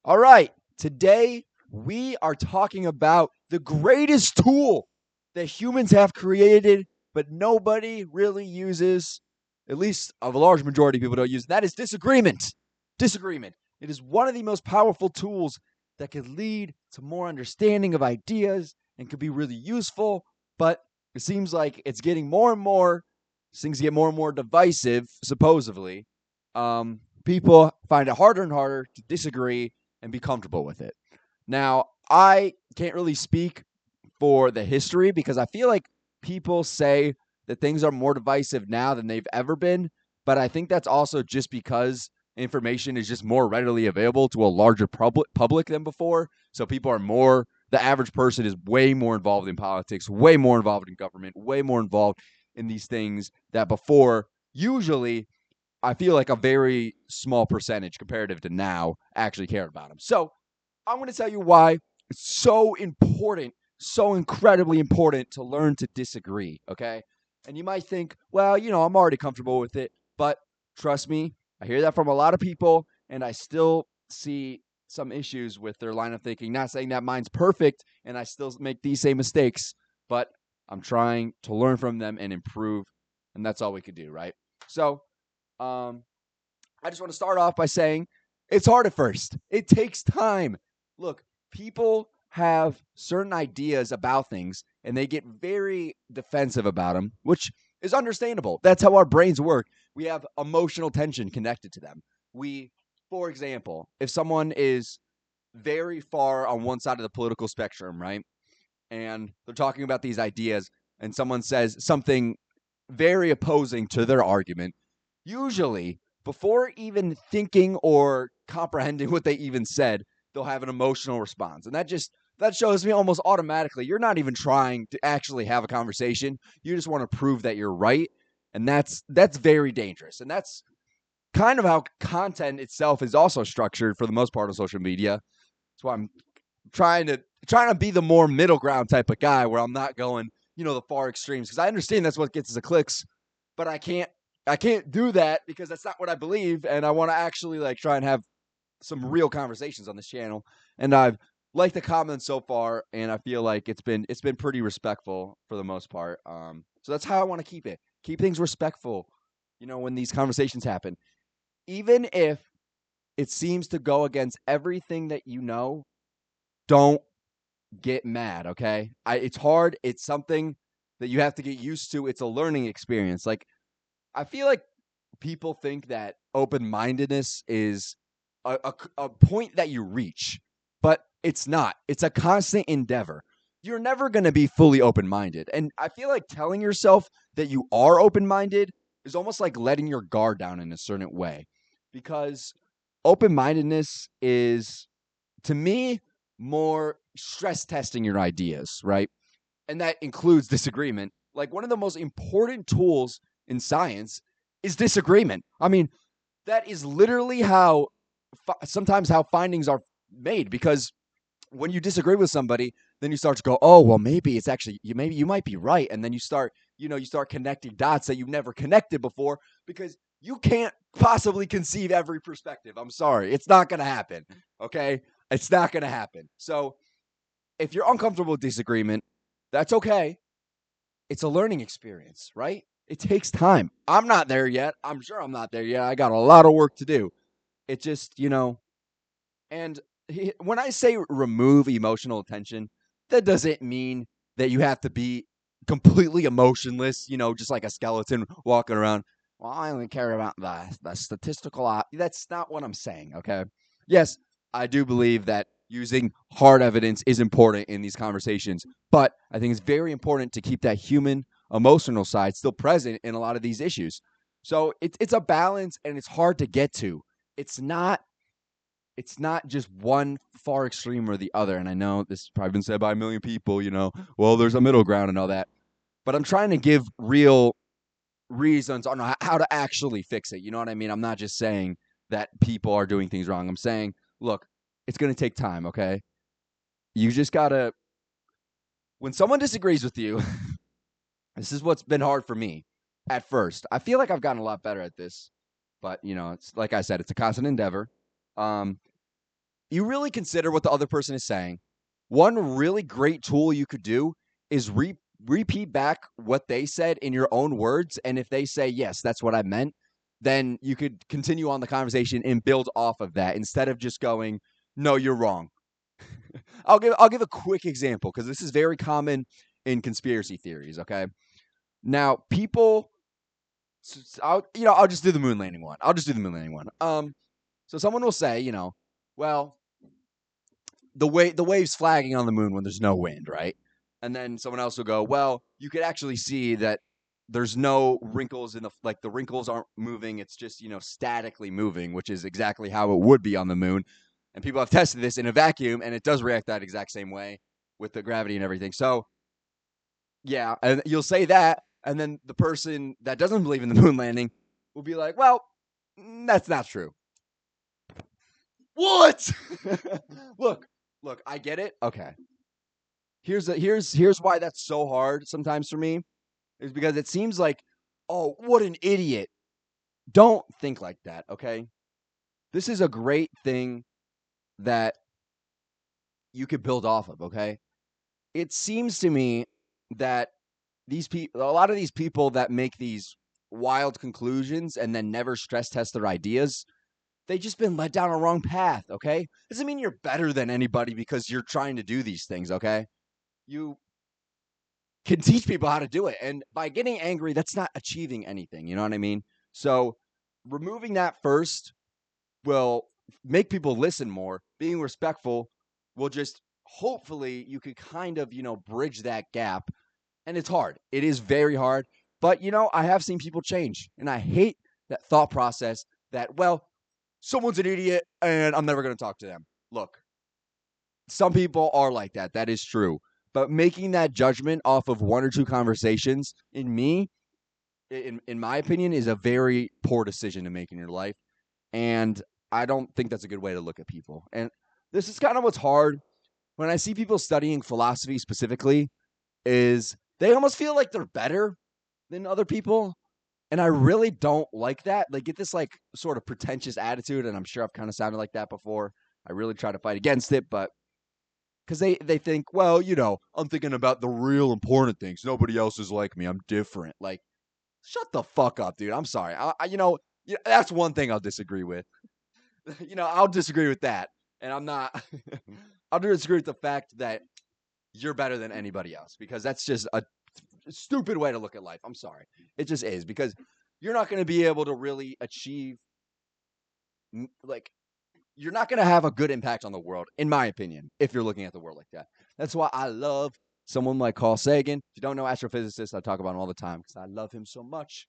All right, today we are talking about the greatest tool that humans have created, but nobody really uses, at least a large majority of people don't use, and that is disagreement. Disagreement. It is one of the most powerful tools that could lead to more understanding of ideas and could be really useful, but it seems like it's getting more and more, things get more and more divisive, supposedly. People find it harder and harder to disagree and be comfortable with it. Now, I can't really speak for the history because I feel like people say that things are more divisive now than they've ever been, but I think that's also just because information is just more readily available to a larger public than before. So people are more the average person is way more involved in politics, way more involved in government, way more involved in these things that before usually I feel like a very small percentage comparative to now actually cared about them. So I'm going to tell you why it's so important, so incredibly important to learn to disagree. Okay. And you might think, well, I'm already comfortable with it. But trust me, I hear that from a lot of people, and I still see some issues with their line of thinking. Not saying that mine's perfect and I still make these same mistakes, but I'm trying to learn from them and improve. And that's all we could do. Right. So, I just want to start off by saying it's hard at first. It takes time. Look, people have certain ideas about things and they get very defensive about them, which is understandable. That's how our brains work. We have emotional tension connected to them. For example, if someone is very far on one side of the political spectrum, right? And they're talking about these ideas, and someone says something very opposing to their argument, usually before even thinking or comprehending what they even said, they'll have an emotional response. And that shows me almost automatically you're not even trying to actually have a conversation. You just want to prove that you're right. And that's very dangerous. And that's kind of how content itself is also structured for the most part of social media. That's why I'm trying to be the more middle ground type of guy where I'm not going, the far extremes, because I understand that's what gets us the clicks, but I can't do that because that's not what I believe, and I want to actually try and have some real conversations on this channel. And I've liked the comments so far, and I feel like it's been pretty respectful for the most part. So that's how I want to keep things respectful. When these conversations happen, even if it seems to go against everything that don't get mad. Okay, it's hard. It's something that you have to get used to. It's a learning experience. I feel like people think that open-mindedness is a point that you reach, but it's not. It's a constant endeavor. You're never going to be fully open-minded. And I feel like telling yourself that you are open-minded is almost like letting your guard down in a certain way, because open-mindedness is, to me, more stress testing your ideas, right? And that includes disagreement. Like, one of the most important tools in science is disagreement. I mean, that is literally how sometimes how findings are made, because when you disagree with somebody, then you start to go, oh, well, maybe it's actually maybe you might be right. And then you start connecting dots that you've never connected before, because you can't possibly conceive every perspective. I'm sorry. It's not going to happen. Okay. It's not going to happen. So if you're uncomfortable with disagreement, that's okay. It's a learning experience, right? It takes time. I'm not there yet. I'm sure I'm not there yet. I got a lot of work to do. It just, and when I say remove emotional attention, that doesn't mean that you have to be completely emotionless, just like a skeleton walking around. Well, I only care about the statistical. That's not what I'm saying, okay? Yes, I do believe that using hard evidence is important in these conversations, but I think it's very important to keep that human emotional side still present in a lot of these issues. So it's a balance, and it's hard to get to. It's not just one far extreme or the other. And I know this has probably been said by a million people, well, there's a middle ground and all that. But I'm trying to give real reasons on how to actually fix it. You know what I mean? I'm not just saying that people are doing things wrong. I'm saying, look, it's going to take time, okay? You just got to, when someone disagrees with you, this is what's been hard for me at first. I feel like I've gotten a lot better at this, but, it's like I said, it's a constant endeavor. Um, you really consider what the other person is saying. One really great tool you could do is repeat back what they said in your own words. And if they say, yes, that's what I meant, then you could continue on the conversation and build off of that instead of just going, no, you're wrong. I'll give a quick example because this is very common in conspiracy theories. Okay. Now, people, I'll just do the moon landing one. So someone will say, well, the waves flagging on the moon when there's no wind, right? And then someone else will go, well, you could actually see that there's no wrinkles in the wrinkles aren't moving. It's just, statically moving, which is exactly how it would be on the moon. And people have tested this in a vacuum, and it does react that exact same way with the gravity and everything. So, yeah, and you'll say that, and then the person that doesn't believe in the moon landing will be like, well, that's not true. What? Look, I get it. Okay. Here's why that's so hard sometimes for me is because it seems like, oh, what an idiot. Don't think like that, okay? This is a great thing that you could build off of, okay? It seems to me that a lot of these people that make these wild conclusions and then never stress test their ideas, they just been led down a wrong path, okay? Doesn't mean you're better than anybody because you're trying to do these things, okay? You can teach people how to do it. And by getting angry, that's not achieving anything. You know what I mean? So removing that first will make people listen more. Being respectful will just hopefully you could kind of, bridge that gap. And it's hard. It is very hard. But, I have seen people change. And I hate that thought process that, well, someone's an idiot and I'm never going to talk to them. Look, some people are like that. That is true. But making that judgment off of one or two conversations, in my opinion, is a very poor decision to make in your life. And I don't think that's a good way to look at people. And this is kind of what's hard when I see people studying philosophy specifically, is they almost feel like they're better than other people. And I really don't like that. They get this sort of pretentious attitude, and I'm sure I've kind of sounded like that before. I really try to fight against it, but because they think, well, I'm thinking about the real important things. Nobody else is like me. I'm different. Like, shut the fuck up, dude. I'm sorry. That's one thing I'll disagree with. I'll disagree with that. And I'm not, I'll disagree with the fact that you're better than anybody else because that's just a stupid way to look at life. I'm sorry. It just is because you're not going to be able to really achieve, you're not going to have a good impact on the world, in my opinion, if you're looking at the world like that. That's why I love someone like Carl Sagan. If you don't know astrophysicists, I talk about him all the time because I love him so much.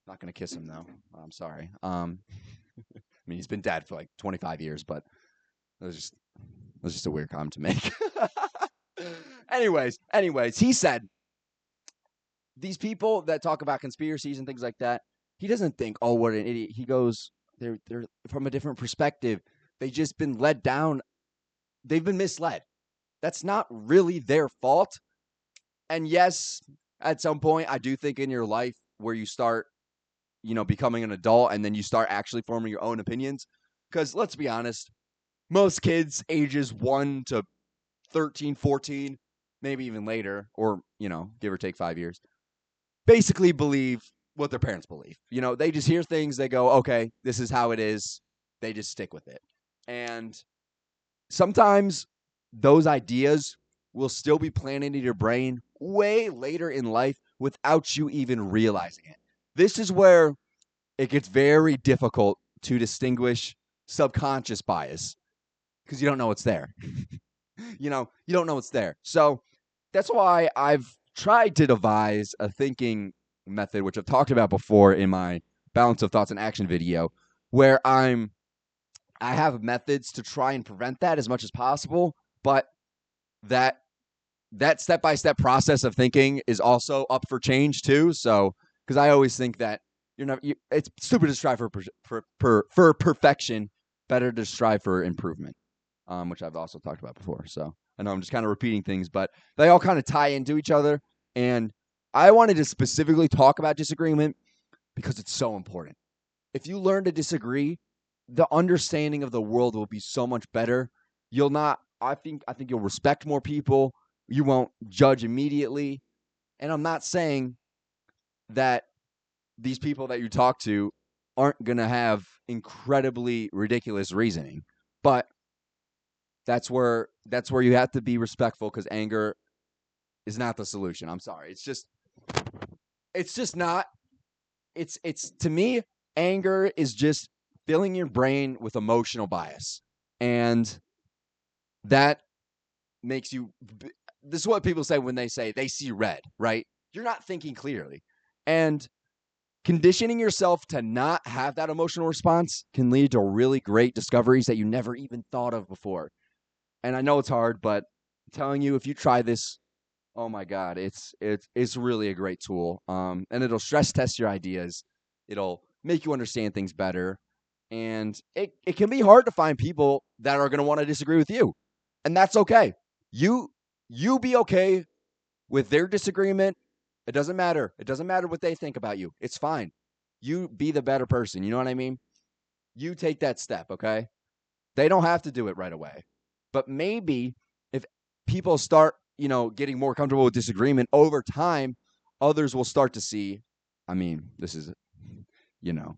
Not going to kiss him, though. I'm sorry. I mean, he's been dead for 25 years, but it was just a weird comment to make. Anyways, he said, these people that talk about conspiracies and things like that, he doesn't think, oh, what an idiot. He goes, they're from a different perspective. They've just been led down. They've been misled. That's not really their fault. And yes, at some point, I do think in your life where you start, becoming an adult and then you start actually forming your own opinions. Because let's be honest, most kids ages 1 to 13, 14, maybe even later, or, give or take 5 years, basically believe what their parents believe. They just hear things, they go, okay, this is how it is. They just stick with it. And sometimes those ideas will still be planted in your brain way later in life without you even realizing it. This is where it gets very difficult to distinguish subconscious bias because you don't know it's there. You don't know it's there. So that's why I've tried to devise a thinking method, which I've talked about before in my balance of thoughts and action video, where I have methods to try and prevent that as much as possible, but that step-by-step process of thinking is also up for change too. So, because I always think that it's stupid to strive for perfection, better to strive for improvement, which I've also talked about before. So I know I'm just kind of repeating things, but they all kind of tie into each other. And I wanted to specifically talk about disagreement because it's so important. If you learn to disagree, the understanding of the world will be so much better. You'll not I think you'll respect more people. You won't judge immediately. And I'm not saying that these people that you talk to aren't going to have incredibly ridiculous reasoning. But that's where you have to be respectful, cuz anger is not the solution. I'm sorry. It's just not. It's to me, anger is just filling your brain with emotional bias. And that makes you this is what people say when they say they see red, right? You're not thinking clearly. And conditioning yourself to not have that emotional response can lead to really great discoveries that you never even thought of before. And I know it's hard, but I'm telling you, if you try this, oh my God, it's really a great tool. And it'll stress test your ideas. It'll make you understand things better. And it can be hard to find people that are going to want to disagree with you. And that's okay. You you be okay with their disagreement. It doesn't matter. It doesn't matter what they think about you. It's fine. You be the better person. You know what I mean? You take that step, okay? They don't have to do it right away. But maybe if people start, getting more comfortable with disagreement over time, others will start to see. I mean, this is, you know,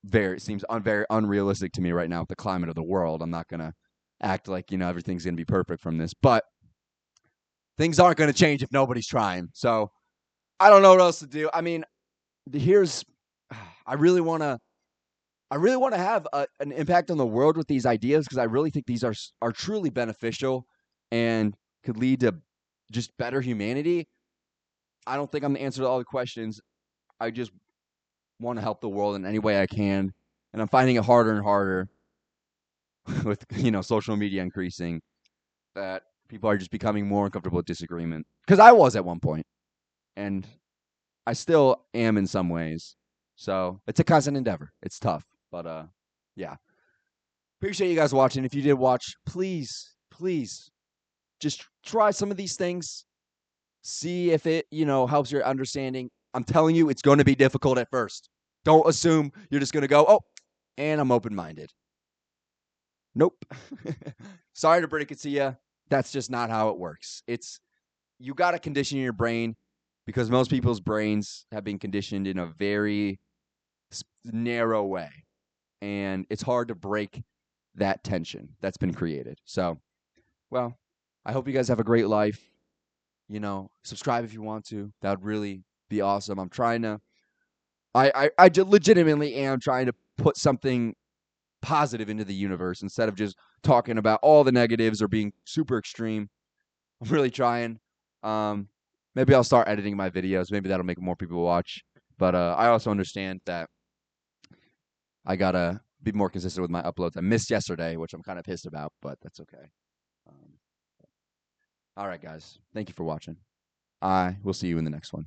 very seems very unrealistic to me right now with the climate of the world. I'm not gonna act like everything's gonna be perfect from this, but things aren't gonna change if nobody's trying. So I don't know what else to do. I mean, here's I really want to have an impact on the world with these ideas, because I really think these are truly beneficial and could lead to just better humanity. I don't think I'm the answer to all the questions. I just want to help the world in any way I can, and I'm finding it harder and harder with social media increasing, that people are just becoming more uncomfortable with disagreement. Because I was at one point, and I still am in some ways. So it's a constant endeavor. It's tough, but yeah. Appreciate you guys watching. If you did watch, please just try some of these things. See if it, helps your understanding. I'm telling you, it's going to be difficult at first. Don't assume you're just going to go, oh, and I'm open-minded. Nope. Sorry to break it to you. That's just not how it works. You got to condition your brain, because most people's brains have been conditioned in a very narrow way. And it's hard to break that tension that's been created. So, well, I hope you guys have a great life. Subscribe if you want to. That would really be awesome. I'm trying to, I legitimately am trying to put something positive into the universe instead of just talking about all the negatives or being super extreme. I'm really trying. Maybe I'll start editing my videos. Maybe that'll make more people watch. But I also understand that I gotta be more consistent with my uploads. I missed yesterday, which I'm kind of pissed about, but that's okay. Um, all right, guys. Thank you for watching. I will see you in the next one.